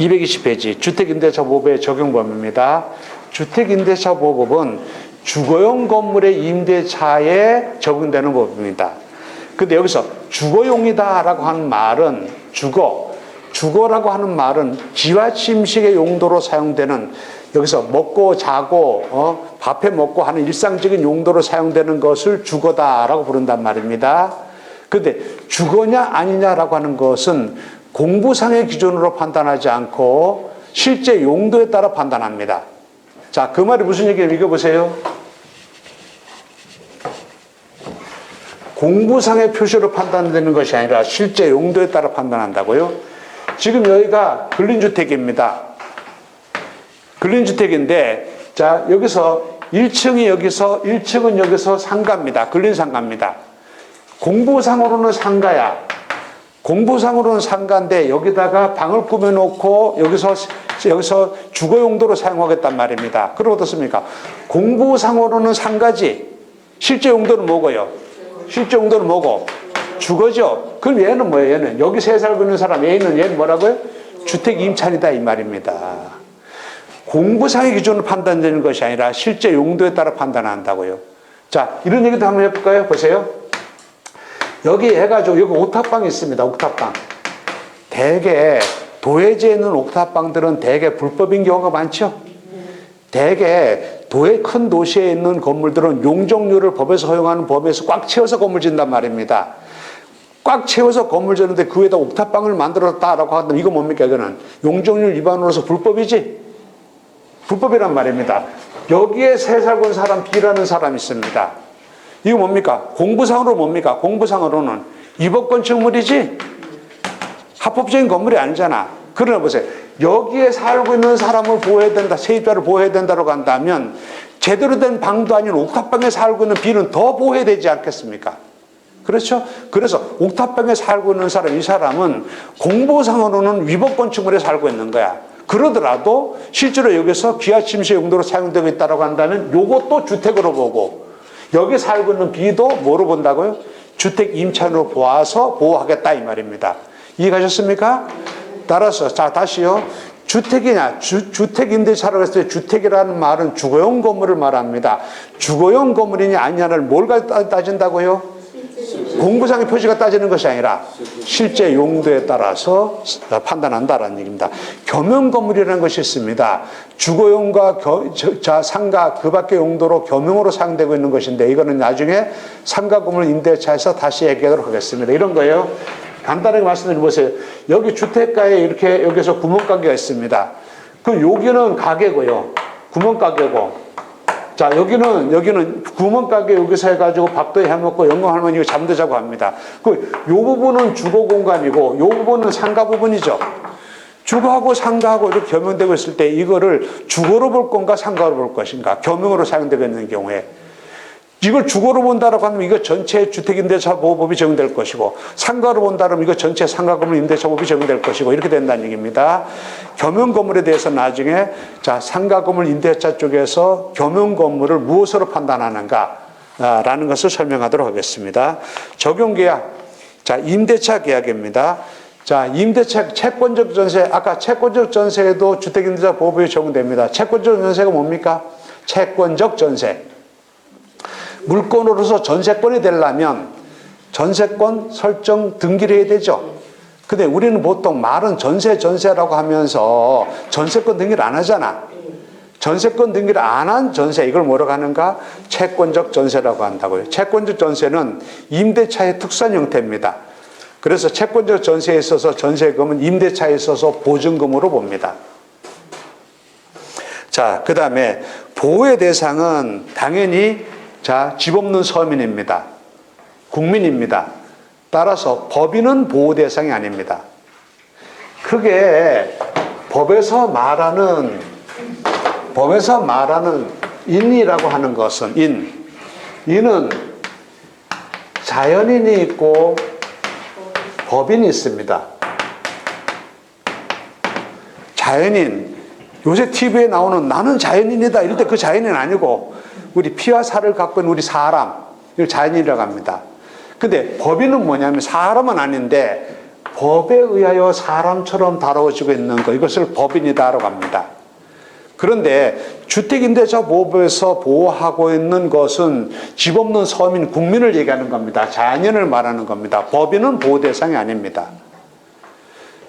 220페이지 주택임대차보호법의 적용범위입니다. 주택임대차보호법은 주거용 건물의 임대차에 적용되는 법입니다. 근데 여기서 주거용이다라고 하는 말은 주거라고 하는 말은 지하침식의 용도로 사용되는, 여기서 먹고 자고 밥해 먹고 하는 일상적인 용도로 사용되는 것을 주거다라고 부른단 말입니다. 근데 주거냐 아니냐라고 하는 것은 공부상의 기준으로 판단하지 않고 실제 용도에 따라 판단합니다. 자, 그 말이 무슨 얘기예요? 읽어보세요. 공부상의 표시로 판단되는 것이 아니라 실제 용도에 따라 판단한다고요? 지금 여기가 근린주택입니다. 근린주택인데, 자, 여기서 1층은 여기서 상가입니다. 근린상가입니다. 공부상으로는 상가야. 공부상으로는 상가인데 여기다가 방을 꾸며놓고 여기서 주거 용도로 사용하겠단 말입니다. 그럼 어떻습니까? 공부상으로는 상가지. 실제 용도는 뭐고요? 실제 용도는 뭐고? 주거죠. 그럼 얘는 뭐예요? 얘는 여기서 살고 있는 사람, 얘는 뭐라고요? 주택 임차인이다 이 말입니다. 공부상의 기준으로 판단되는 것이 아니라 실제 용도에 따라 판단한다고요. 자, 이런 얘기도 한번 해볼까요? 보세요. 여기 해가지고 여기 옥탑방이 있습니다. 옥탑방. 대개 도해지에 있는 옥탑방들은 대개 불법인 경우가 많죠. 대개 큰 도시에 있는 건물들은 용적률을 법에서 허용하는 법에서 꽉 채워서 건물 짓는단 말입니다. 꽉 채워서 건물 짓는데 그 위에다 옥탑방을 만들었다라고 하면 이거 뭡니까? 이거는 용적률 위반으로서 불법이지? 불법이란 말입니다. 여기에 새 살고 있는 사람 B라는 사람이 있습니다. 이거 뭡니까? 공부상으로 뭡니까? 공부상으로는 위법 건축물이지? 합법적인 건물이 아니잖아. 그러나 보세요. 여기에 살고 있는 사람을 보호해야 된다, 세입자를 보호해야 된다고 한다면 제대로 된 방도 아닌 옥탑방에 살고 있는 B는 더 보호해야 되지 않겠습니까? 그렇죠? 그래서 옥탑방에 살고 있는 사람, 이 사람은 공부상으로는 위법 건축물에 살고 있는 거야. 그러더라도 실제로 여기서 기하침식 용도로 사용되고 있다고 한다면 이것도 주택으로 보고, 여기 살고 있는 B도 뭐로 본다고요? 주택 임차인으로 보아서 보호하겠다 이 말입니다. 이해가셨습니까? 따라서 자, 다시요. 주택이냐, 주택 임대차라고 했을 때 주택이라는 말은 주거용 건물을 말합니다. 주거용 건물이냐 아니냐를 뭘 따진다고요? 공부상의 표시가 따지는 것이 아니라 실제 용도에 따라서 판단한다라는 얘기입니다. 겸용 건물이라는 것이 있습니다. 주거용과 상가 그 밖의 용도로 겸용으로 사용되고 있는 것인데, 이거는 나중에 상가 건물 임대차에서 다시 얘기하도록 하겠습니다. 이런 거예요. 간단하게 말씀드려보세요. 여기 주택가에 이렇게 여기서 구멍가게가 있습니다. 그럼 여기는 가게고요. 구멍가게고. 자, 여기는 구멍가게 여기서 해가지고 밥도 해먹고 영감 할머니 이거 잠도 자고 합니다. 요 부분은 주거 공간이고 요 부분은 상가 부분이죠. 주거하고 상가하고 이렇게 겸용되고 있을 때 이거를 주거로 볼 건가 상가로 볼 것인가, 겸용으로 사용되고 있는 경우에 이걸 주거로 본다라고 하면 이거 전체 주택임대차보호법이 적용될 것이고, 상가로 본다면 이거 전체 상가건물 임대차법이 적용될 것이고, 이렇게 된다는 얘기입니다. 겸용건물에 대해서 나중에 자, 상가건물 임대차 쪽에서 겸용건물을 무엇으로 판단하는가 라는 것을 설명하도록 하겠습니다. 적용계약. 자, 임대차 계약입니다. 자, 임대차 채권적 전세, 아까 채권적 전세에도 주택임대차보호법이 적용됩니다. 채권적 전세가 뭡니까? 채권적 전세. 물건으로서 전세권이 되려면 전세권 설정 등기를 해야 되죠. 근데 우리는 보통 말은 전세라고 하면서 전세권 등기를 안 하잖아. 전세권 등기를 안 한 전세, 이걸 뭐라고 하는가? 채권적 전세라고 한다고요. 채권적 전세는 임대차의 특수한 형태입니다. 그래서 채권적 전세에 있어서 전세금은 임대차에 있어서 보증금으로 봅니다. 자, 그 다음에 보호의 대상은 당연히 자, 집 없는 서민입니다. 국민입니다. 따라서 법인은 보호 대상이 아닙니다. 크게 법에서 말하는 인이라고 하는 것은 인은 자연인이 있고 법인이 있습니다. 자연인, 요새 TV에 나오는 나는 자연인이다 이럴 때 그 자연인은 아니고 우리 피와 살을 갖고 있는 우리 사람, 이걸 자연인이라고 합니다. 근데 법인은 뭐냐면 사람은 아닌데 법에 의하여 사람처럼 다뤄지고 있는 것, 이것을 법인이다라고 합니다. 그런데 주택임대차보호법에서 보호하고 있는 것은 집 없는 서민, 국민을 얘기하는 겁니다. 자연인을 말하는 겁니다. 법인은 보호 대상이 아닙니다.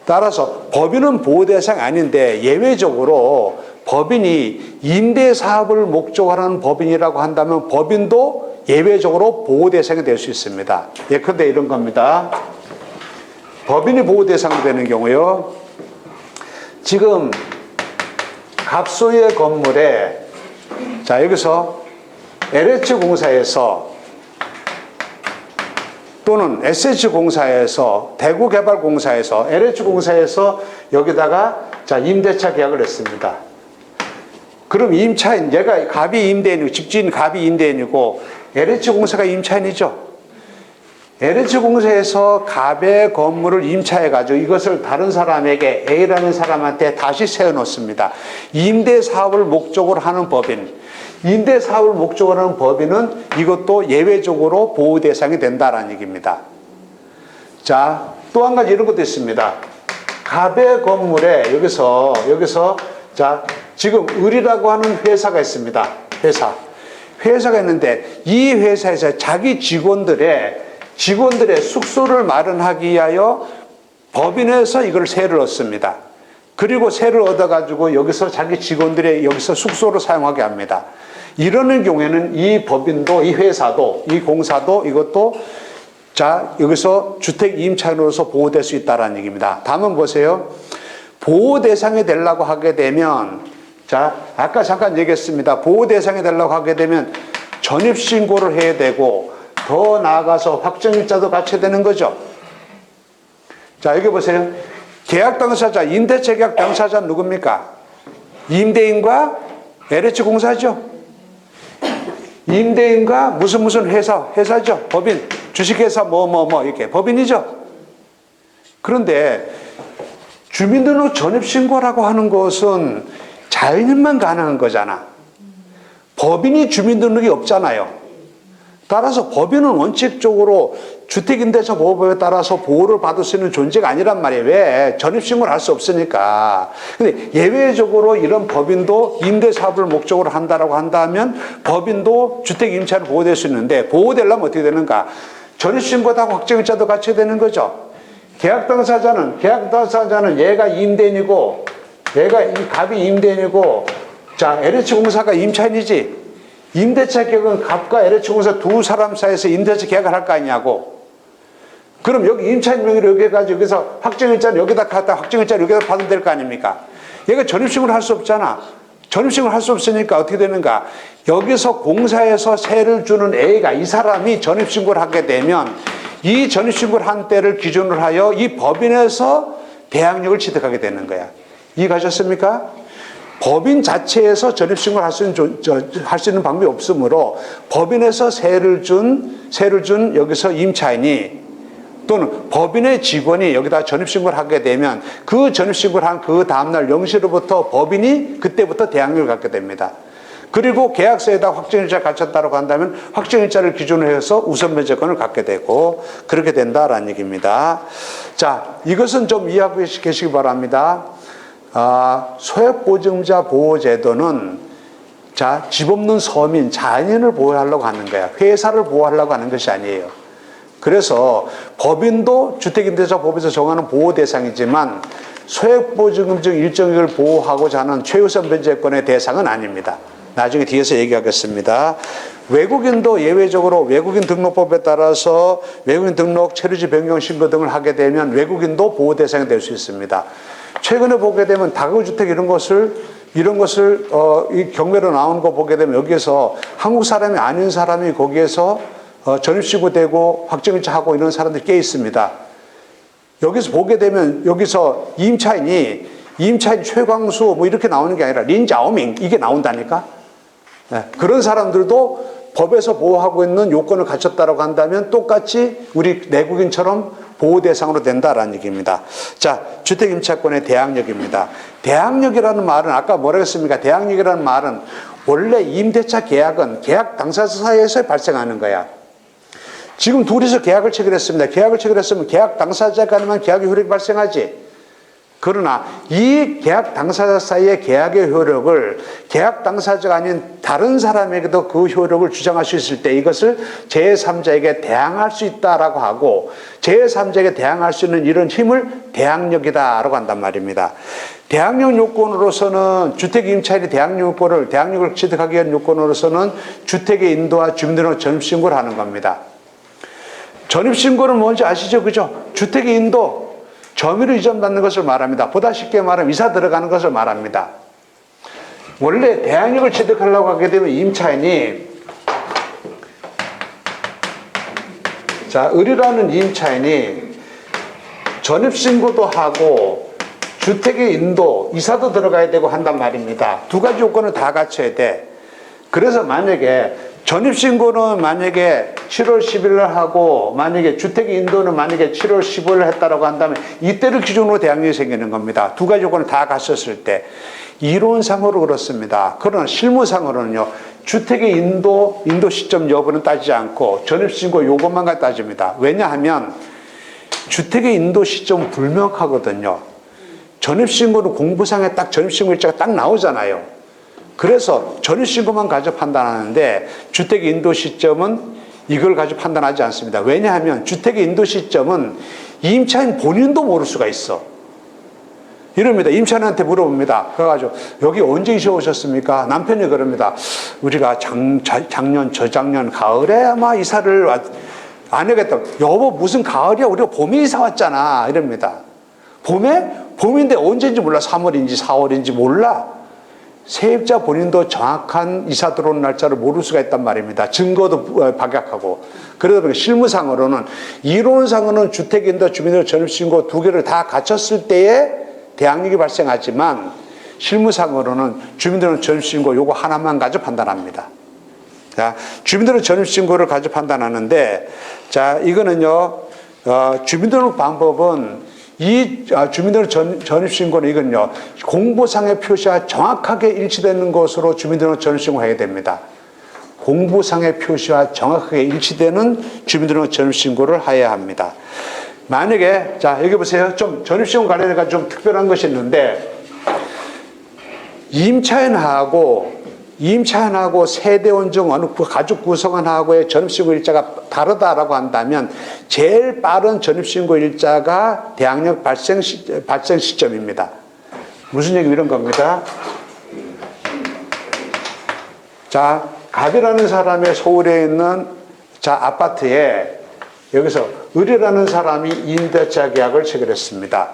따라서 법인은 보호 대상이 아닌데 예외적으로 법인이 임대사업을 목적으로 하는 법인이라고 한다면 법인도 예외적으로 보호 대상이 될 수 있습니다. 예컨대 이런 겁니다. 법인이 보호 대상이 되는 경우요. 지금 갑소의 건물에 자 여기서 LH공사에서 또는 SH공사에서 대구개발공사에서 LH공사에서 여기다가 자 임대차 계약을 했습니다. 그럼 임차인 얘가 갑이 임대인이고 집주인 갑이 임대인이고 LH공사가 임차인이죠. LH공사에서 갑의 건물을 임차해가지고 이것을 다른 사람에게 A라는 사람한테 다시 세워놓습니다. 임대사업을 목적으로 하는 법인. 임대사업을 목적으로 하는 법인은 이것도 예외적으로 보호 대상이 된다라는 얘기입니다. 자, 또 한 가지 이런 것도 있습니다. 갑의 건물에 여기서 자, 지금 을이라고 하는 회사가 있습니다. 회사가 있는데 이 회사에서 자기 직원들의 숙소를 마련하기 위하여 법인에서 이걸 세를 얻습니다. 그리고 세를 얻어가지고 여기서 자기 직원들의 여기서 숙소를 사용하게 합니다. 이러는 경우에는 이 법인도, 이 회사도, 이 공사도 이것도 자, 여기서 주택 임차인으로서 보호될 수 있다는 얘기입니다. 다음은 보세요. 보호 대상이 되려고 하게 되면 자, 아까 잠깐 얘기했습니다. 보호 대상이 되려고 하게 되면 전입신고를 해야 되고 더 나아가서 확정일자도 갖춰야 되는 거죠. 자, 여기 보세요. 계약 당사자, 임대차 계약 당사자 누굽니까? 임대인과 LH공사죠. 임대인과 무슨 회사죠. 법인, 주식회사 이렇게 법인이죠. 그런데 주민등록 전입신고라고 하는 것은 자연인만 가능한 거잖아. 법인이 주민등록이 없잖아요. 따라서 법인은 원칙적으로 주택임대차보호법에 따라서 보호를 받을 수 있는 존재가 아니란 말이에요. 왜? 전입신고를 할 수 없으니까. 근데 예외적으로 이런 법인도 임대사업을 목적으로 한다라고 한다면 법인도 주택임차를 보호될 수 있는데 보호되려면 어떻게 되는가? 전입신고도 하고 확정일자도 갖춰야 되는 거죠. 계약당사자는 얘가 임대인이고 얘가 이 갑이 임대인이고 자, LH공사가 임차인이지. 임대차 계약은 갑과 LH공사 두 사람 사이에서 임대차 계약을 할 거 아니냐고. 그럼 여기 임차인 명의로 여기 해가지고 여기서 확정일자는 여기다 갖다 확정일자를 여기다 받으면 될 거 아닙니까? 얘가 전입신고를 할 수 없잖아. 전입신고를 할 수 없으니까 어떻게 되는가? 여기서 공사에서 세를 주는 A가 이 사람이 전입신고를 하게 되면 이 전입신고를 한 때를 기준으로 하여 이 법인에서 대항력을 취득하게 되는 거야. 이해가셨습니까? 법인 자체에서 전입신고를 할 수 있는 방법이 없으므로 법인에서 세를 준 여기서 임차인이 또는 법인의 직원이 여기다 전입신고를 하게 되면 그 전입신고를 한 그 다음날 0시로부터 법인이 그때부터 대항력을 갖게 됩니다. 그리고 계약서에다 확정일자 갖췄다고 한다면 확정일자를 기준으로 해서 우선면제권을 갖게 되고 그렇게 된다라는 얘기입니다. 자, 이것은 좀 이해하고 계시기 바랍니다. 소액보증자 보호제도는 자, 집 없는 서민, 자연인을 보호하려고 하는 거야. 회사를 보호하려고 하는 것이 아니에요. 그래서 법인도 주택임대차법에서 정하는 보호 대상이지만 소액보증금 일정액을 보호하고자 하는 최우선 변제권의 대상은 아닙니다. 나중에 뒤에서 얘기하겠습니다. 외국인도 예외적으로 외국인 등록법에 따라서 외국인 등록, 체류지 변경 신고 등을 하게 되면 외국인도 보호 대상이 될 수 있습니다. 최근에 보게 되면 다가구주택 이런 것을 이 경매로 나오는 거 보게 되면 여기에서 한국 사람이 아닌 사람이 거기에서 전입신고되고 확정일자 하고 이런 사람들이 꽤 있습니다. 여기서 보게 되면 여기서 임차인 최광수 이렇게 나오는 게 아니라 린자오밍 이게 나온다니까. 네, 그런 사람들도 법에서 보호하고 있는 요건을 갖췄다고 한다면 똑같이 우리 내국인처럼 보호 대상으로 된다라는 얘기입니다. 자, 주택임차권의 대항력입니다. 대항력이라는 말은 아까 뭐라고 했습니까? 대항력이라는 말은 원래 임대차 계약은 계약 당사자 사이에서 발생하는 거야. 지금 둘이서 계약을 체결했습니다. 계약을 체결했으면 계약 당사자 간에만 계약의 효력이 발생하지. 그러나 이 계약 당사자 사이의 계약의 효력을 계약 당사자가 아닌 다른 사람에게도 그 효력을 주장할 수 있을 때 이것을 제3자에게 대항할 수 있다라고 하고, 제3자에게 대항할 수 있는 이런 힘을 대항력이다라고 한단 말입니다. 대항력 요건으로서는 주택 임차인이 대항력을 취득하기 위한 요건으로서는 주택의 인도와 주민등록 전입신고를 하는 겁니다. 전입신고는 뭔지 아시죠? 그죠? 주택의 인도, 점유를 이전받는 것을 말합니다. 보다 쉽게 말하면 이사 들어가는 것을 말합니다. 원래 대항력을 취득하려고 하게 되면 임차인이, 자, 을이라는 임차인이 전입신고도 하고 주택의 인도, 이사도 들어가야 되고 한단 말입니다. 두 가지 요건을 다 갖춰야 돼. 그래서 만약에 전입신고는 만약에 7월 10일 날 하고, 만약에 주택의 인도는 만약에 7월 15일 날 했다라고 한다면 이때를 기준으로 대항력이 생기는 겁니다. 두 가지 요건을 다 갖췄을 때. 이론상으로 그렇습니다. 그러나 실무상으로는요, 주택의 인도 시점 여부는 따지지 않고 전입신고 요것만 따집니다. 왜냐하면 주택의 인도 시점은 불명확하거든요. 전입신고는 공부상에 딱 전입신고 일자가 딱 나오잖아요. 그래서 전입신고만 가지고 판단하는데 주택의 인도 시점은 이걸 가지고 판단하지 않습니다. 왜냐하면 주택의 인도 시점은 임차인 본인도 모를 수가 있어. 이럽니다. 임차인한테 물어봅니다. 그래가지고 여기 언제 이사 오셨습니까? 남편이 그럽니다. 우리가 작년, 저작년 가을에 아마 이사를 안 하겠다. 여보 무슨 가을이야? 우리가 봄에 이사 왔잖아. 이럽니다. 봄에? 봄인데 언제인지 몰라. 3월인지 4월인지 몰라. 세입자 본인도 정확한 이사 들어온 날짜를 모를 수가 있단 말입니다. 증거도 박약하고. 그러다 보니까 실무상으로는, 이론상으로는 주택인도 주민등록 전입신고 두 개를 다 갖췄을 때에 대항력이 발생하지만 실무상으로는 주민등록 전입신고 요거 하나만 가지고 판단합니다. 자, 주민등록 전입신고를 가지고 판단하는데, 자, 이거는요, 주민등록 방법은 이 주민등록 전입신고는 이건요, 공보상의 표시와 정확하게 일치되는 것으로 주민등록 전입신고를 해야 됩니다. 공보상의 표시와 정확하게 일치되는 주민등록 전입신고를 해야 합니다. 만약에, 자, 여기 보세요. 좀 전입신고 관련해서 좀 특별한 것이 있는데, 임차인하고 세대원 중 어느 가족 구성원하고의 전입신고 일자가 다르다라고 한다면 제일 빠른 전입신고 일자가 대항력 발생 시점입니다. 무슨 얘기 이런 겁니다. 자, 갑이라는 사람의 서울에 있는 아파트에 여기서 을이라는 사람이 임대차 계약을 체결했습니다.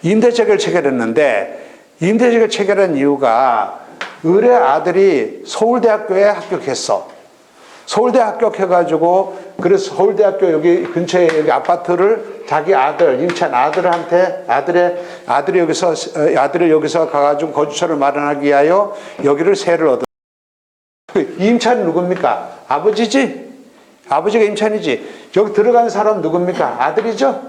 임대차 계약을 체결했는데 임대차를 체결한 이유가 을의 아들이 서울대학교에 합격했어. 서울대 합격해가지고, 그래서 서울대학교 여기 근처에 여기 아파트를 자기 아들, 임차인 아들한테, 아들이 여기서 가가지고 거주처를 마련하기 위하여 여기를 세를 얻어. 임차인은 누굽니까? 아버지지? 아버지가 임차인이지. 여기 들어간 사람 누굽니까? 아들이죠?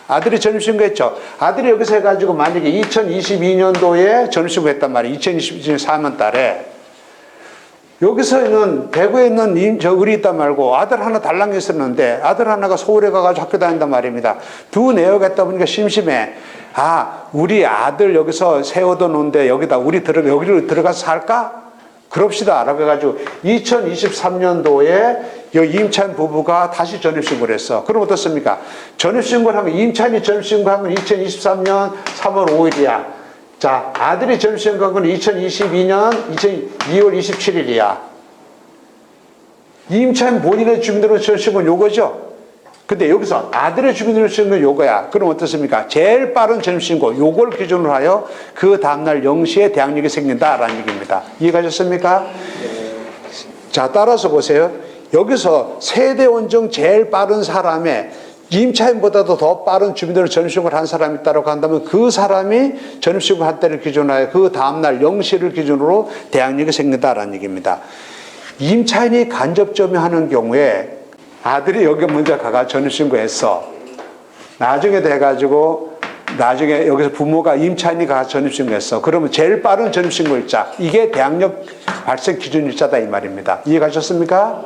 아들이 전입신고했죠. 아들이 여기서 해가지고 만약에 2022년도에 전입신고 했단 말이에요. 2022년 4월 달에. 여기서 있는, 대구에 있는 을이 있단 말고 아들 하나 달랑 있었는데 아들 하나가 서울에 가가지고 학교 다닌단 말입니다. 두 내역했다 보니까 심심해. 아, 우리 아들 여기서 세워둬 놓은데 여기를 들어가서 살까? 그럽시다. 라고 해가지고 2023년도에 임차인 부부가 다시 전입신고를 했어. 그럼 어떻습니까? 전입신고를 하면, 임차인이 전입신고한 건 2023년 3월 5일이야. 자, 아들이 전입신고한 건 2022년 2월 27일이야. 임차인 본인의 주민등록 전입신고는 요거죠. 근데 여기서 아들의 주민등록 전입신고는 요거야. 그럼 어떻습니까? 제일 빠른 전입신고, 요걸 기준으로 하여 그 다음날 0시에 대항력이 생긴다라는 얘기입니다. 이해가셨습니까? 자, 따라서 보세요. 여기서 세대원 중 제일 빠른 사람의, 임차인보다도 더 빠른 주민등록 전입신고를 한 사람이 있다고 한다면 그 사람이 전입신고 한 때를 기준으로 하여 그 다음날 0시를 기준으로 대항력이 생긴다라는 얘기입니다. 임차인이 간접 점유하는 경우에 아들이 여기 먼저 가가 전입신고했어. 나중에 돼가지고, 나중에 여기서 부모가, 임차인이 가서 전입신고했어. 그러면 제일 빠른 전입신고 일자, 이게 대항력 발생 기준 일자다 이 말입니다. 이해가셨습니까?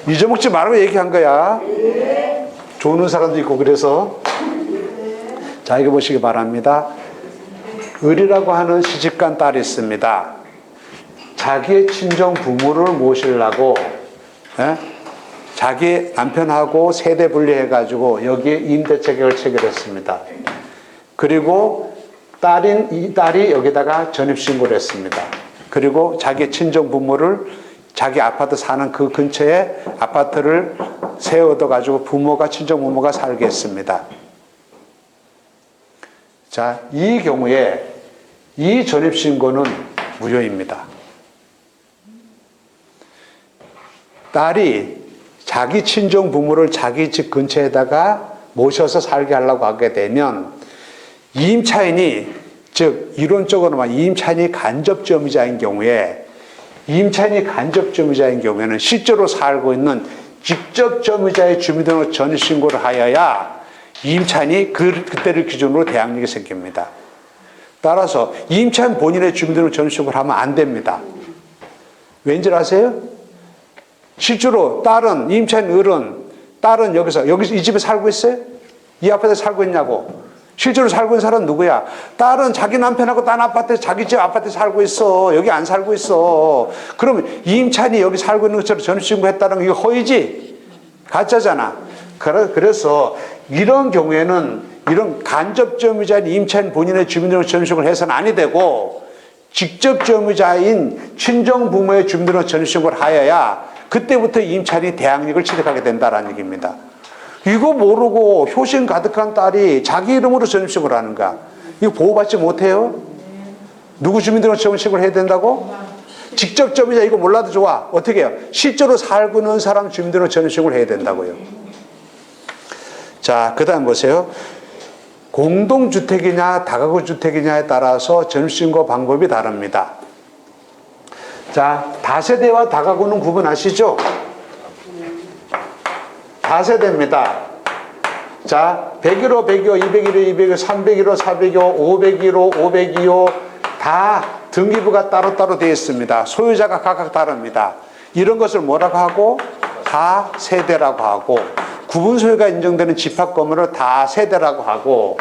잊어먹지 말라고 얘기한 거야. 조는 사람도 있고 그래서. 자, 이거 보시기 바랍니다. 을이라고 하는 시집간 딸이 있습니다. 자기의 친정 부모를 모시려고 자기 남편하고 세대 분리해가지고 여기에 임대체결을 체결했습니다. 그리고 이 딸이 여기다가 전입신고를 했습니다. 그리고 자기 친정 부모를 자기 아파트 사는 그 근처에 아파트를 세워둬가지고 친정 부모가 살게 했습니다. 자, 이 경우에 이 전입신고는 무효입니다. 딸이 자기 친정 부모를 자기 집 근처에다가 모셔서 살게 하려고 하게 되면 이임차인이, 즉 이론적으로 말하면 이임차인이 간접점유자인 경우에는 실제로 살고 있는 직접점유자의 주민등록 전입신고를 하여야 이임차인이 그때를 기준으로 대항력이 생깁니다. 따라서 이임차인 본인의 주민등록 전입신고를 하면 안 됩니다. 왠지 아세요? 실제로 이임차인 딸은 여기서 이 집에 살고 있어요? 이 아파트에 살고 있냐고. 실제로 살고 있는 사람은 누구야? 딸은 자기 남편하고 딴 아파트에 자기 집 아파트에 살고 있어. 여기 안 살고 있어. 그러면 이임차인이 여기 살고 있는 것처럼 전입신고했다는 거 이거 허위지? 가짜잖아. 그래서 이런 경우에는 이런 간접점유자인 이임차인 본인의 주민등록 전입신고를 해서는 아니 되고 직접점유자인 친정부모의 주민등록 전입신고를 하여야 그때부터 이임차인이 대항력을 취득하게 된다는 얘기입니다. 이거 모르고 효심 가득한 딸이 자기 이름으로 전입신고를 하는 거야. 이거 보호받지 못해요? 누구 주민등록 전입신고를 해야 된다고? 직접점유자 이거 몰라도 좋아. 어떻게 해요? 실제로 살고 있는 사람 주민등록 전입신고를 해야 된다고요. 자, 그 다음 보세요. 공동주택이냐 다가구 주택이냐에 따라서 전입신고 방법이 다릅니다. 자, 다세대와 다가구는 구분하시죠? 다세대입니다. 자, 101호, 102호, 201호, 202호, 301호, 402호, 501호, 502호 다 등기부가 따로따로 되어 있습니다. 소유자가 각각 다릅니다. 이런 것을 뭐라고 하고? 다세대라고 하고, 구분 소유가 인정되는 집합 건물을 다세대라고 하고,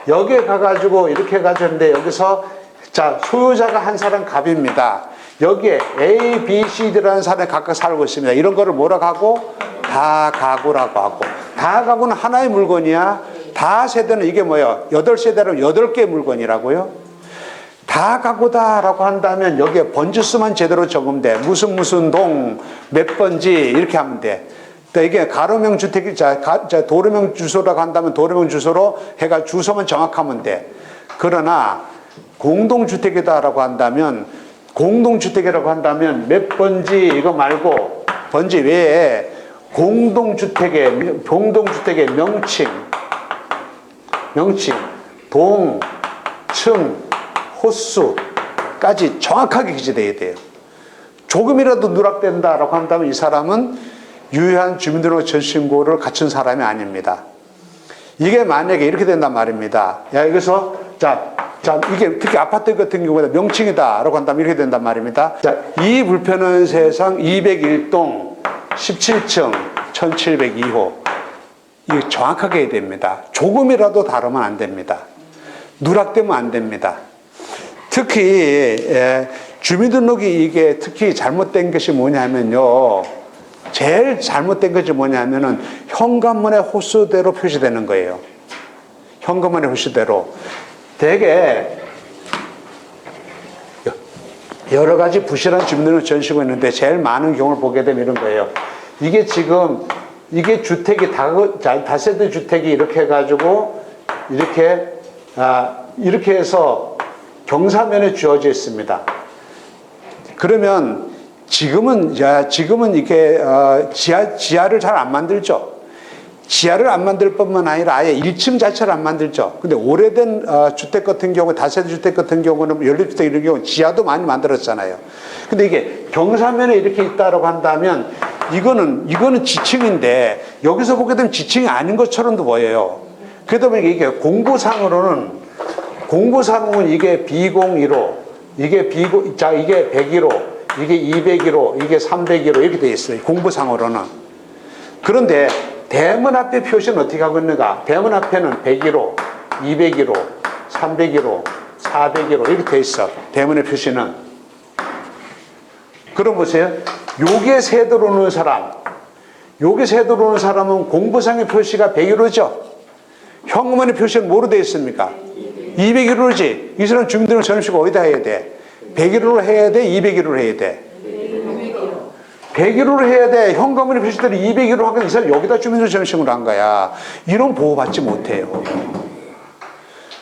여기에 가가지고 이렇게 해가지고 했는데 여기서 자, 소유자가 한 사람 갑입니다. 여기에 A, B, C, D라는 사람이 각각 살고 있습니다. 이런 거를 뭐라고 하고? 다가구라고 하고. 다가구는 하나의 물건이야. 다세대는 이게 뭐예요? 8세대라면 8개의 물건이라고요. 다가구다라고 한다면 여기에 번지수만 제대로 적으면 돼. 무슨 동, 몇 번지 이렇게 하면 돼. 이게 가로명 주택이 도로명 주소라고 한다면 도로명 주소로 해가 주소만 정확하면 돼. 그러나 공동주택이다라고 한다면 몇 번지 이거 말고 번지 외에 공동주택의 명칭, 동, 층, 호수까지 정확하게 기재되어야 돼요. 조금이라도 누락된다라고 한다면 이 사람은 유효한 주민등록 전신고를 갖춘 사람이 아닙니다. 이게 만약에 이렇게 된단 말입니다. 야, 여기서 이게 특히 아파트 같은 경우에 명칭이다라고 한다면 이렇게 된단 말입니다. 자, 이 불편한 세상 201동 17층 1702호. 이거 정확하게 해야 됩니다. 조금이라도 다르면 안 됩니다. 누락되면 안 됩니다. 특히 주민등록이 이게 특히 잘못된 것이 뭐냐면요. 제일 잘못된 것이 뭐냐면은 현관문의 호수대로 표시되는 거예요. 현관문의 호수대로. 되게 여러 가지 부실한 주민등록 전시고 있는데 제일 많은 경우를 보게 되면 이런 거예요. 이게 지금 이게 주택이 다세대 주택이 이렇게 해가지고 이렇게 해서 경사면에 주어져 있습니다. 그러면 지금은 이렇게 지하를 잘 안 만들죠. 지하를 안 만들 뿐만 아니라 아예 1층 자체를 안 만들죠. 근데 오래된 주택 같은 경우, 다세대 주택 같은 경우는 연립주택 이런 경우 지하도 많이 만들었잖아요. 근데 이게 경사면에 이렇게 있다라고 한다면 이거는 지층인데 여기서 보게 되면 지층이 아닌 것처럼도 보여요. 그러다 보니까 이게 공부상으로는 이게 B01호, 이게 101호, 이게 201호, 이게 301호 이렇게 돼 있어요. 공부상으로는. 그런데 대문 앞에 표시는 어떻게 하고 있는가? 대문 앞에는 101호, 201호, 301호, 401호 이렇게 돼 있어. 대문의 표시는. 그럼 보세요. 요게 새 들어오는 사람, 요게 새 들어오는 사람은 공부상의 표시가 101호죠. 현금원의 표시는 뭐로 되어 있습니까? 201호지. 이 사람 주민등록 전입신고 어디다 해야 돼? 101호로 해야 돼? 201호로 해야 돼? 101호로 해야 돼. 현금원의 표시들이 201호로 하면 이 사람 여기다 주민등록 전입신고를 한 거야. 이런 보호받지 못해요.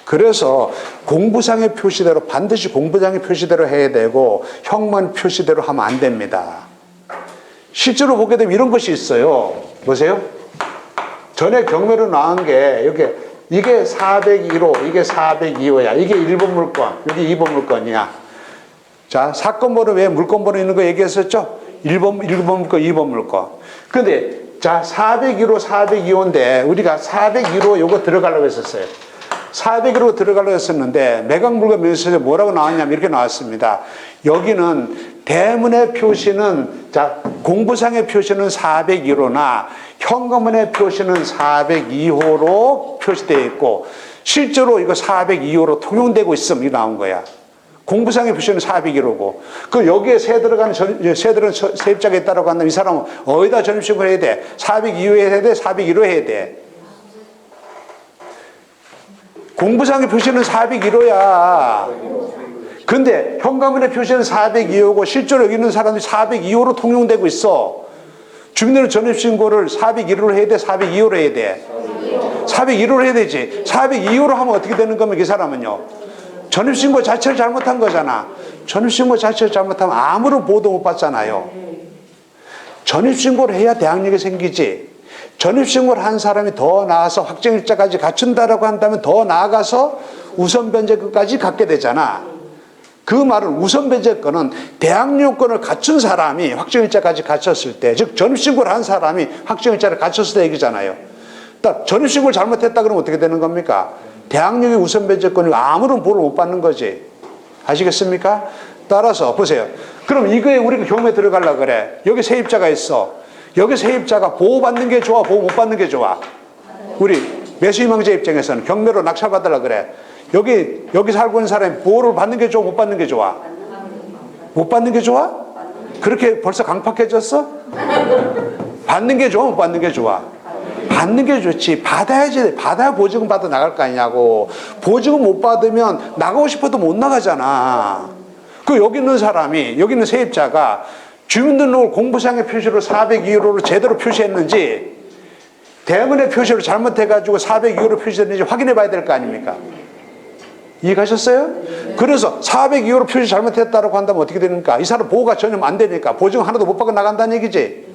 그래서 공부상의 표시대로 반드시 공부상의 표시대로 해야 되고 형만 표시대로 하면 안 됩니다. 실제로 보게 되면 이런 것이 있어요. 보세요. 전에 경매로 나온 게 이게 401호, 이게 402호야. 이게 1번 물건, 여기 2번 물건이야. 자, 사건 번호 왜 물건 번호 있는 거 얘기했었죠? 1번 물건, 2번 물건. 근데 자, 401호, 402호인데 우리가 401호 요거 들어가려고 했었어요. 401호 들어가려고 했었는데 매각물건 면세에 뭐라고 나왔냐면 이렇게 나왔습니다. 여기는 대문의 표시는 자 공부상의 표시는 401호나 현금원의 표시는 402호로 표시되어 있고 실제로 이거 402호로 통용되고 있음 이 나온 거야. 공부상의 표시는 401호고 그 여기에 세 들어가는 세입자가 있다라고 한다면 이 사람은 어디다 전입신고를 해야 돼? 402호에 해야 돼? 401호에 해야 돼? 공부상의 표시는 401호야. 근데 현금원의 표시는 402호고 실제로 여기 있는 사람들이 402호로 통용되고 있어. 주민등록 전입신고를 401호로 해야 돼? 402호로 해야 돼? 401호로 해야 되지. 402호로 하면 어떻게 되는 거면 이 사람은요. 전입신고 자체를 잘못한 거잖아. 전입신고 자체를 잘못하면 아무런 보호도 못 받잖아요. 전입신고를 해야 대항력이 생기지. 전입신고를 한 사람이 더 나아서 확정일자까지 갖춘다라고 한다면 더 나아가서 우선변제권까지 갖게 되잖아. 그 말은 우선변제권은 대항력권을 갖춘 사람이 확정일자까지 갖췄을 때, 즉 전입신고를 한 사람이 확정일자를 갖췄을 때 얘기잖아요. 딱 전입신고를 잘못했다 그러면 어떻게 되는 겁니까? 대항력의 우선변제권이 아무런 보호를 못 받는 거지. 아시겠습니까? 따라서 보세요. 그럼 이거에 우리가 경우에 들어가려고 그래. 여기 세입자가 있어. 여기 세입자가 보호받는 게 좋아, 보호 못 받는 게 좋아? 우리 매수희망자 입장에서는 경매로 낙찰받으려고 그래. 여기 살고 있는 사람이 보호를 받는 게 좋아, 못 받는 게 좋아? 못 받는 게 좋아? 그렇게 벌써 강팍해졌어? 받는 게 좋아, 못 받는 게 좋아? 받는 게 좋지. 받아야지. 받아야 보증금 받아 나갈 거 아니냐고. 보증금 못 받으면 나가고 싶어도 못 나가잖아. 여기 있는 사람이, 여기 있는 세입자가 주민등록을 공부상의 표시로 402호로 제대로 표시했는지 대문의 표시로 잘못해가지고 402호로 표시했는지 확인해 봐야 될 거 아닙니까? 이해가셨어요? 그래서 402호로 표시 잘못했다고 한다면 어떻게 됩니까? 이 사람 보호가 전혀 안 되니까 보증 하나도 못 받고 나간다는 얘기지.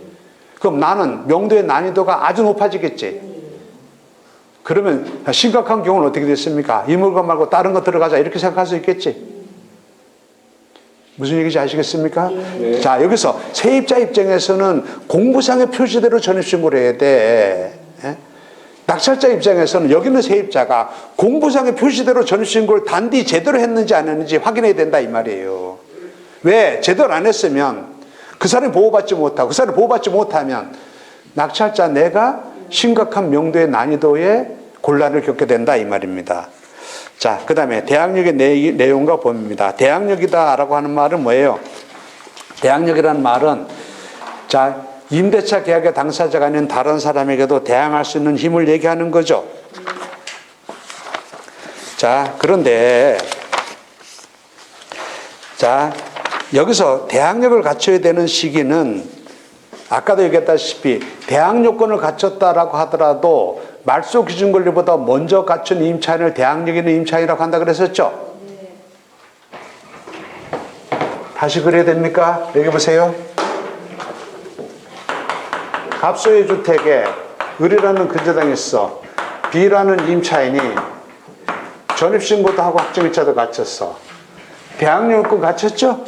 그럼 나는 명도의 난이도가 아주 높아지겠지. 그러면 심각한 경우는 어떻게 됐습니까? 이 물건 말고 다른 거 들어가자 이렇게 생각할 수 있겠지. 무슨 얘기인지 아시겠습니까? 네. 자, 여기서 세입자 입장에서는 공부상의 표시대로 전입신고를 해야 돼. 예? 낙찰자 입장에서는 여기 있는 세입자가 공부상의 표시대로 전입신고를 단디 제대로 했는지 안 했는지 확인해야 된다 이 말이에요. 왜? 제대로 안 했으면 그 사람이 보호받지 못하고 그 사람이 보호받지 못하면 낙찰자 내가 심각한 명도의 난이도에 곤란을 겪게 된다 이 말입니다. 자, 그 다음에 대항력의 내용과 봅니다. 대항력이다 라고 하는 말은 뭐예요? 대항력이라는 말은 자, 임대차 계약의 당사자가 아닌 다른 사람에게도 대항할 수 있는 힘을 얘기하는 거죠. 자, 그런데 자, 여기서 대항력을 갖춰야 되는 시기는 아까도 얘기했다시피 대항력권을 갖췄다라고 하더라도 말소 기준 권리보다 먼저 갖춘 임차인을 대항력 있는 임차인이라고 한다 그랬었죠? 다시 그래야 됩니까? 여기 보세요. 갑소의 주택에 을이라는 근저당이 있어. B라는 임차인이 전입신고도 하고 확정일자도 갖췄어. 대항력권 갖췄죠?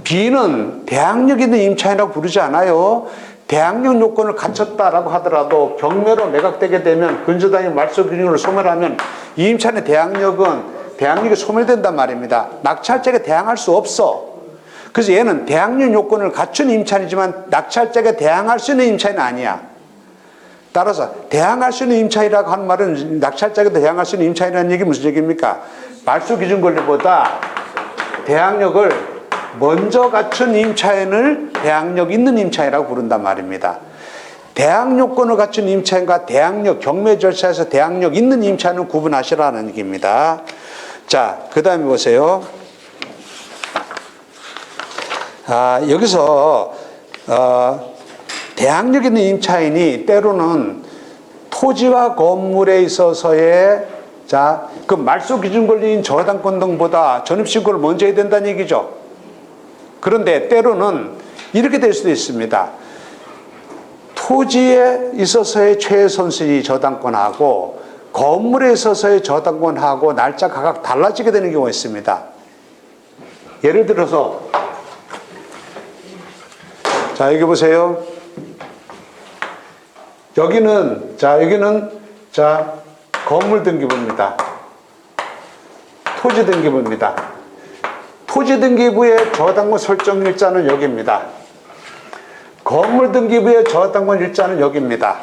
B는 대항력 있는 임차인이라고 부르지 않아요. 대항력 요건을 갖췄다라고 하더라도 경매로 매각되게 되면 근저당이 말소 기준으로 소멸하면 이 임차인의 대항력이 소멸된단 말입니다. 낙찰자에게 대항할 수 없어. 그래서 얘는 대항력 요건을 갖춘 임차인이지만 낙찰자에게 대항할 수 있는 임차인은 아니야. 따라서 대항할 수 있는 임차인이라고 하는 말은 낙찰자에게 대항할 수 있는 임차인이라는 얘기 무슨 얘기입니까? 말소 기준 권리보다 대항력을 먼저 갖춘 임차인을 대항력 있는 임차인이라고 부른단 말입니다. 대항요건을 갖춘 임차인과 대항력 경매 절차에서 대항력 있는 임차인은 구분하시라는 얘기입니다. 자, 그 다음에 보세요. 여기서 대항력 있는 임차인이 때로는 토지와 건물에 있어서의 그 말소 기준 권리인 저당권 등보다 전입신고를 먼저 해야 된다는 얘기죠. 그런데 때로는 이렇게 될 수도 있습니다. 토지에 있어서의 최선순위 저당권하고 건물에 있어서의 저당권하고 날짜 각각 달라지게 되는 경우가 있습니다. 예를 들어서 자, 여기 보세요. 여기는 건물 등기부입니다. 토지 등기부입니다. 토지 등기부의 저당권 설정 일자는 여기입니다. 건물 등기부의 저당권 일자는 여기입니다.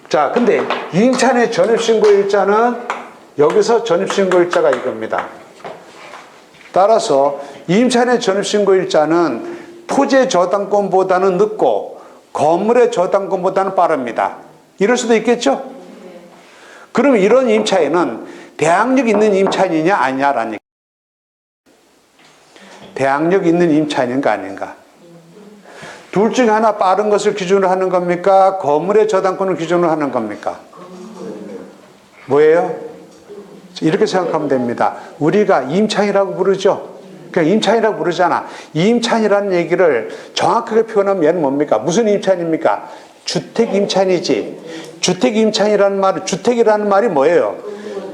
자, 근데 임차인의 전입신고 일자는 여기서 전입신고 일자가 이겁니다. 따라서 임차인의 전입신고 일자는 토지의 저당권보다는 늦고 건물의 저당권보다는 빠릅니다. 이럴 수도 있겠죠? 그럼 이런 임차인은 대항력 있는 임차인이냐 아니냐라는 얘기. 대항력 있는 임차인인가 아닌가? 둘 중에 하나 빠른 것을 기준으로 하는 겁니까? 건물의 저당권을 기준으로 하는 겁니까? 뭐예요? 이렇게 생각하면 됩니다. 우리가 임차인이라고 부르죠? 그냥 임차인이라고 부르잖아. 임차인이라는 얘기를 정확하게 표현하면 얘는 뭡니까? 무슨 임차인입니까? 주택 임차인이지. 주택 임차인이라는 말은, 주택이라는 말이 뭐예요?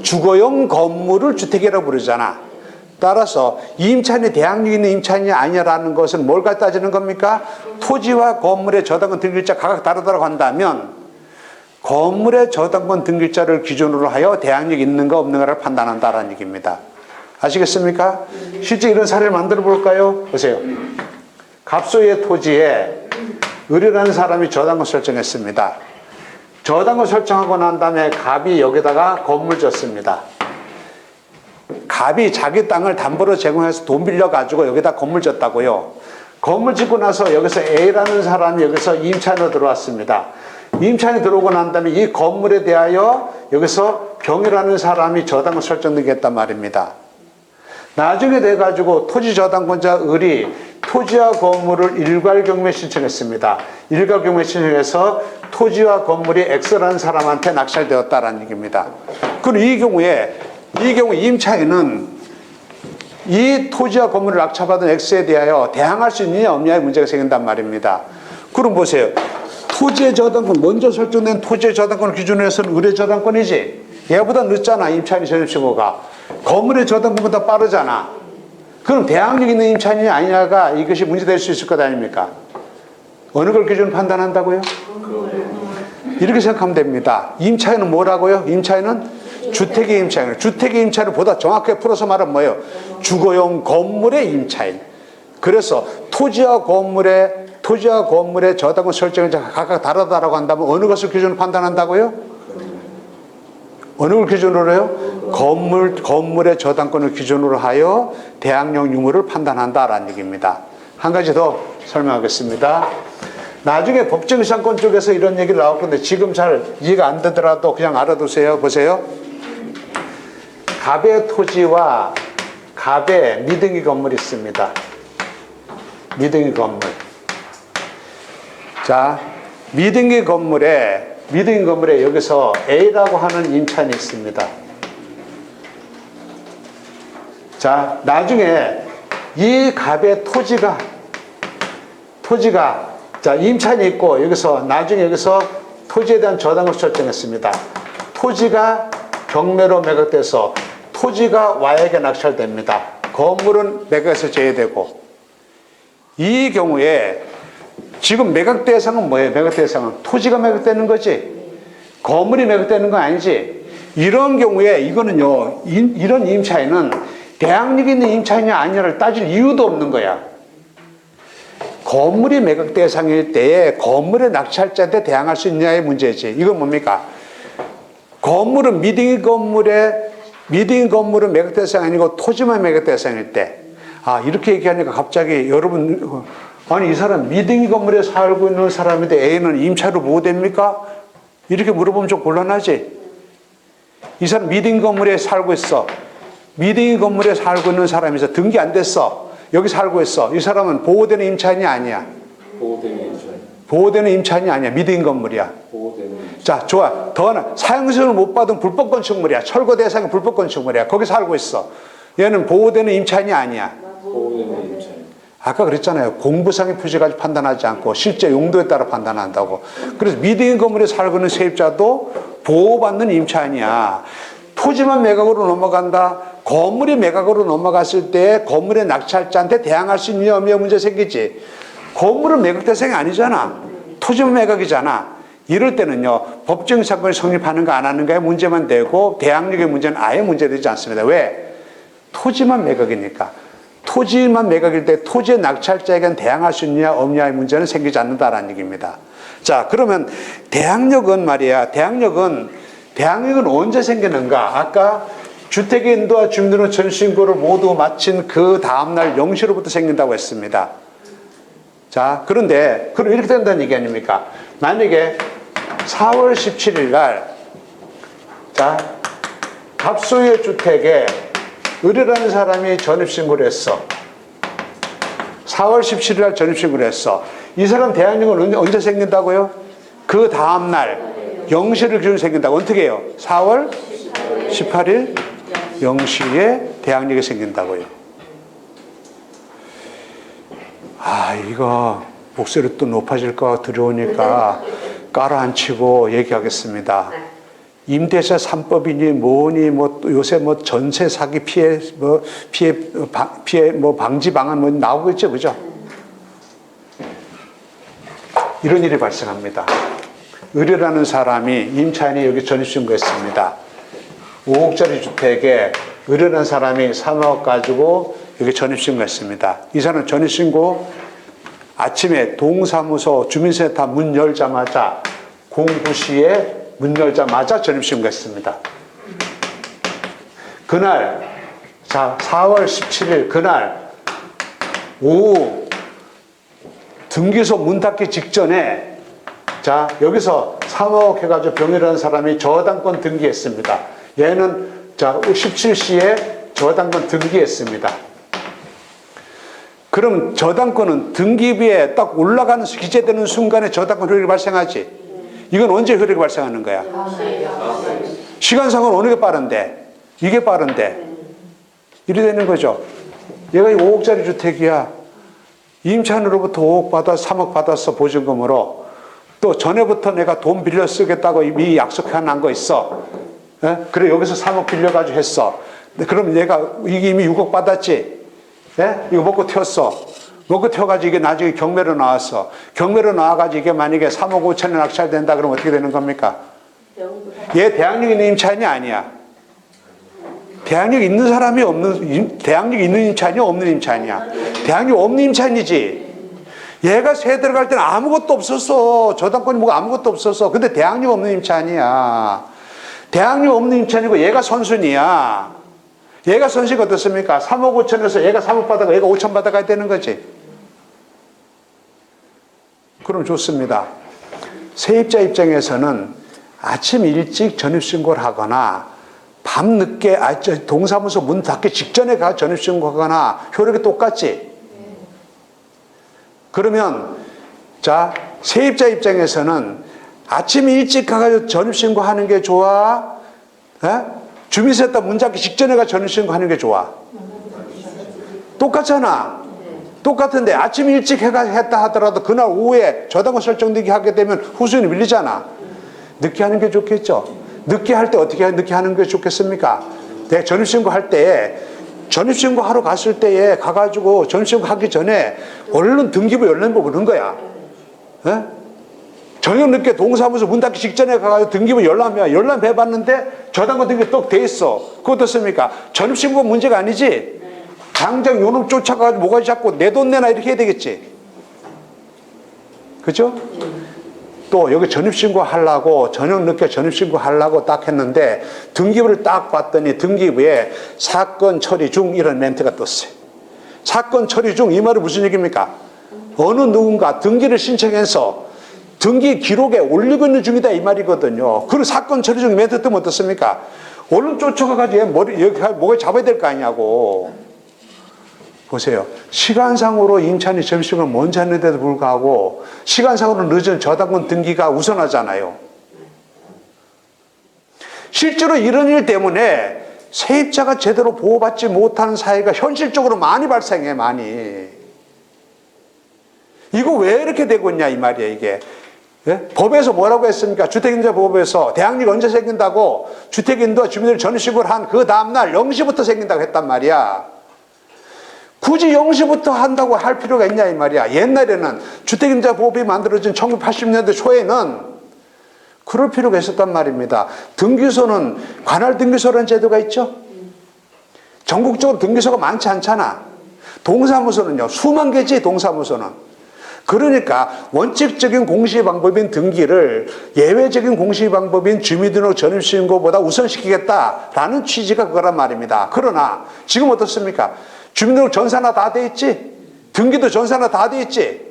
주거용 건물을 주택이라고 부르잖아. 따라서 임차인이 대항력 있는 임차인이 아니냐라는 것은 뭘 갖다 따지는 겁니까? 토지와 건물의 저당권 등기일자 각각 다르다고 한다면 건물의 저당권 등기일자를 기준으로 하여 대항력 있는가 없는가를 판단한다라는 얘기입니다. 아시겠습니까? 실제 이런 사례를 만들어 볼까요? 보세요. 갑소의 토지에 을이라는 사람이 저당권 설정했습니다. 저당권 설정하고 난 다음에 갑이 여기다가 건물 졌습니다. 갑이 자기 땅을 담보로 제공해서 돈 빌려가지고 여기다 건물 졌다고요. 건물 짓고 나서 여기서 A라는 사람이 여기서 임차인으로 들어왔습니다. 임차인이 들어오고 난 다음에 이 건물에 대하여 여기서 병이라는 사람이 저당권 설정되겠단 말입니다. 나중에 돼가지고 토지 저당권자 을이 토지와 건물을 일괄 경매 신청했습니다. 일괄 경매 신청해서 토지와 건물이 X라는 사람한테 낙찰되었다라는 얘기입니다. 그럼 이 경우에 임차인은 이 토지와 건물을 낙찰받은 X에 대하여 대항할 수 있느냐 없느냐의 문제가 생긴단 말입니다. 그럼 보세요. 토지의 저당권, 먼저 설정된 토지의 저당권을 기준으로 해서는 을의 저당권이지. 얘보다 늦잖아, 임차인이 전입신고가. 건물의 저당권보다 빠르잖아. 그럼 대항력 있는 임차인이 아니냐가 이것이 문제될 수 있을 것 아닙니까? 어느 걸 기준으로 판단한다고요? 이렇게 생각하면 됩니다. 임차인은 뭐라고요? 임차인은 주택의 임차인. 주택의 임차인을 보다 정확하게 풀어서 말하면 뭐예요? 주거용 건물의 임차인. 그래서 토지와 건물의 저당권 설정이 각각 다르다라고 한다면 어느 것을 기준으로 판단한다고요? 어느 걸 기준으로 해요? 건물의 저당권을 기준으로 하여 대항력 유무를 판단한다라는 얘기입니다. 한 가지 더 설명하겠습니다. 나중에 법정이상권 쪽에서 이런 얘기를 나올 건데 지금 잘 이해가 안 되더라도 그냥 알아두세요. 보세요. 갑의 토지와 갑의 미등기 건물이 있습니다. 미등기 건물. 자, 미등기 건물에 여기서 A라고 하는 임차인이 있습니다. 자, 나중에 이 갑의 토지가 자, 임차인이 있고 나중에 여기서 토지에 대한 저당을 설정했습니다. 토지가 경매로 매각돼서 토지가 Y에게 낙찰됩니다. 건물은 매각에서 제외되고 이 경우에 지금 매각 대상은 뭐예요? 매각 대상은 토지가 매각되는 거지 건물이 매각되는 건 아니지. 이런 경우에 이거는요, 이런 임차인은 대항력이 있는 임차인이냐 아니냐를 따질 이유도 없는 거야. 건물이 매각 대상일 때에 건물의 낙찰자한테 대항할 수 있느냐의 문제지. 이건 뭡니까? 건물은 미등기 건물은 매각 대상이 아니고 토지만 매각 대상일 때. 아, 이렇게 얘기하니까 갑자기 여러분, 아니, 이 사람 미등기 건물에 살고 있는 사람인데 A는 임차료 뭐 됩니까? 이렇게 물어보면 좀 곤란하지? 이 사람 미등기 건물에 살고 있어. 미등기 건물에 살고 있는 사람이서 등기 안 됐어. 여기 살고 있어. 이 사람은 보호되는 임차인이 아니야. 보호되는 임차인. 보호되는 임차인이 아니야. 미등기 건물이야. 보호되는 임차인. 자, 좋아. 더 하나. 사용승을 못 받은 불법 건축물이야. 철거 대상의 불법 건축물이야. 거기 살고 있어. 얘는 보호되는 임차인이 아니야. 보호되는 임차인. 아까 그랬잖아요. 공부상의 표시 가지고 판단하지 않고 실제 용도에 따라 판단한다고. 그래서 미등기 건물에 살고 있는 세입자도 보호받는 임차인이야. 토지만 매각으로 넘어간다. 건물이 매각으로 넘어갔을 때 건물의 낙찰자한테 대항할 수 있느냐 없느냐 문제 생기지. 건물은 매각 대상이 아니잖아. 토지만 매각이잖아. 이럴 때는요, 법정 사건이 성립하는가 안 하는가의 문제만 되고 대항력의 문제는 아예 문제되지 않습니다. 왜? 토지만 매각이니까. 토지만 매각일 때 토지의 낙찰자에게는 대항할 수 있느냐 없느냐의 문제는 생기지 않는다라는 얘기입니다. 자, 그러면 대항력은 말이야. 대항력은 언제 생기는가? 아까 주택의 인도와 주민등록 전신고를 모두 마친 그 다음날 0시로부터 생긴다고 했습니다. 자, 그런데 그럼 이렇게 된다는 얘기 아닙니까? 만약에 4월 17일 날, 자, 갑소유의 주택에 을이라는 사람이 전입신고를 했어. 4월 17일 날 전입신고를 했어. 이 사람 대항력은 언제 생긴다고요? 그 다음날 0시를 기준으로 생긴다고. 어떻게 해요? 4월 18일 0시에 대항력이 생긴다고요. 아, 이거 목소리 또 높아질까 두려우니까 깔아앉히고 얘기하겠습니다. 임대차 3법이니 뭐니 뭐 요새 뭐 전세 사기 피해 방지 방안 뭐 나오고 있죠, 그죠? 이런 일이 발생합니다. 을이라는 사람이 임차인이 여기 전입신고했습니다. 5억짜리 주택에 을이라는 사람이 3억 가지고 여기 전입신고했습니다. 이 사람 전입신고 아침에 동사무소 주민센터 문 열자마자 09시에 문 열자마자 전입신고했습니다. 그날, 자, 4월 17일 그날 오후 등기소 문 닫기 직전에, 자, 여기서 3억 해가지고 병이라는 사람이 저당권 등기했습니다. 얘는, 자, 17시에 저당권 등기했습니다. 그럼 저당권은 등기부에 딱 올라가는, 기재되는 순간에 저당권 효력이 발생하지. 이건 언제 효력이 발생하는 거야? 시간상으로 어느 게 빠른데? 이게 빠른데. 이래 되는 거죠. 얘가 5억짜리 주택이야. 임차인으로부터 5억 받아서 3억 받았어, 보증금으로. 또 전에부터 내가 돈 빌려 쓰겠다고 이미 약속해놓은 거 있어. 예? 그래, 여기서 3억 빌려가지고 했어. 그럼 내가 이게 이미 6억 받았지? 예? 이거 먹고 튀었어. 먹고 튀어가지고 이게 나중에 경매로 나왔어. 경매로 나와가지고 이게 만약에 3억 5천에 낙찰된다 그러면 어떻게 되는 겁니까? 얘 대항력 있는 임차인이 아니야. 대항력 있는 사람이 없는, 대항력 있는 임차인이 없는 임차인이야. 대항력 없는 임차인이지. 얘가 세 들어갈 때는 아무것도 없었어. 저당권이 뭐가 아무것도 없었어. 근데 대항력 없는 임차인이야. 대항력 없는 임차인이고 얘가 선순위야. 얘가 선수가 어떻습니까? 3억 5천에서 얘가 3억 받아가 얘가 5천 받아가야 되는 거지. 그럼 좋습니다. 세입자 입장에서는 아침 일찍 전입신고를 하거나 밤늦게 동사무소 문 닫기 직전에 가 전입신고하거나 효력이 똑같지. 그러면 자, 세입자 입장에서는 아침 일찍 가가지고 전입신고하는 게 좋아? 에? 주민센터 문 닫기 직전에 가 전입신고하는 게 좋아? 똑같잖아. 똑같은데 아침 일찍 했다 하더라도 그날 오후에 저당권 설정되게 하게 되면 후순위 밀리잖아. 늦게 하는 게 좋겠죠. 늦게 할 때 어떻게 늦게 하는 게 좋겠습니까? 내가 전입신고 할 때, 전입신고 하러 갔을 때에 가가지고 전입신고 하기 전에 얼른 등기부 열람부 보는 거야. 에? 저녁 늦게 동사무소 문 닫기 직전에 가가지고 등기부 열람해 봤는데 저당권 등기 또 돼 있어. 그거 어떻습니까? 전입신고 문제가 아니지? 당장 요놈 쫓아가지고 뭐가 자꾸 내 돈 내놔 이렇게 해야 되겠지? 그죠? 또 여기 전입신고 하려고 저녁 늦게 전입신고 하려고 딱 했는데 등기부를 딱 봤더니 등기부에 사건 처리 중 이런 멘트가 떴어요. 사건 처리 중 이 말은 무슨 얘기입니까? 어느 누군가 등기를 신청해서 등기 기록에 올리고 있는 중이다 이 말이거든요. 그리고 사건 처리 중 멘트 뜨면 어떻습니까? 얼른 쫓아가가지고 얘 머리 여기 목에 잡아야 될 거 아니냐고. 보세요. 시간상으로 인천이 점심을 먼저 했는데도 불구하고 시간상으로 늦은 저당권 등기가 우선하잖아요. 실제로 이런 일 때문에 세입자가 제대로 보호받지 못하는 사회가 현실적으로 많이 발생해, 많이. 이거 왜 이렇게 되고 있냐 이 말이에요, 이게. 예? 법에서 뭐라고 했습니까? 주택임대법에서 대항력 언제 생긴다고 주택인도 주민들 전입신고를 한 그 다음날 0시부터 생긴다고 했단 말이야. 굳이 0시부터 한다고 할 필요가 있냐 이 말이야. 옛날에는 주택임대법이 만들어진 1980년대 초에는 그럴 필요가 있었단 말입니다. 등기소는 관할 등기소라는 제도가 있죠. 전국적으로 등기소가 많지 않잖아. 동사무소는요 수만 개지. 동사무소는. 그러니까 원칙적인 공시 방법인 등기를 예외적인 공시 방법인 주민등록 전입신고보다 우선시키겠다라는 취지가 그거란 말입니다. 그러나 지금 어떻습니까? 주민등록 전산화 다 돼 있지? 등기도 전산화 다 돼 있지?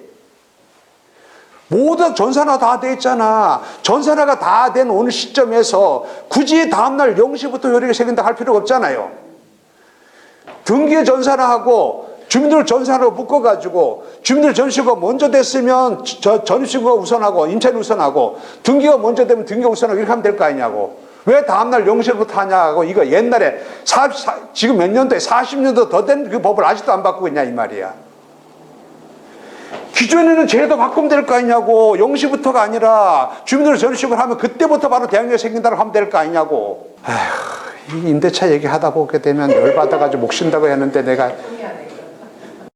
모두 전산화 다 돼 있잖아. 전산화가 다 된 어느 시점에서 굳이 다음날 0시부터 효력이 생긴다 할 필요가 없잖아요. 등기 전산화하고 주민등록 전산화로 묶어가지고 주민등록 전입신고가 먼저 됐으면 전입신고가 우선하고 임차인이 우선하고 등기가 먼저 되면 등기가 우선하고 이렇게 하면 될 거 아니냐고. 왜 다음날 0시부터 하냐고. 이거 옛날에 지금 몇 년도에 40년도 더 된 그 법을 아직도 안 바꾸고 있냐 이 말이야. 기존에는 제도 바꾸면 될 거 아니냐고. 0시부터가 아니라 주민등록 전입신고를 하면 그때부터 바로 대항력이 생긴다고 하면 될 거 아니냐고. 이 임대차 얘기하다 보게 되면 열받아가지고 목 쉰다고 했는데 내가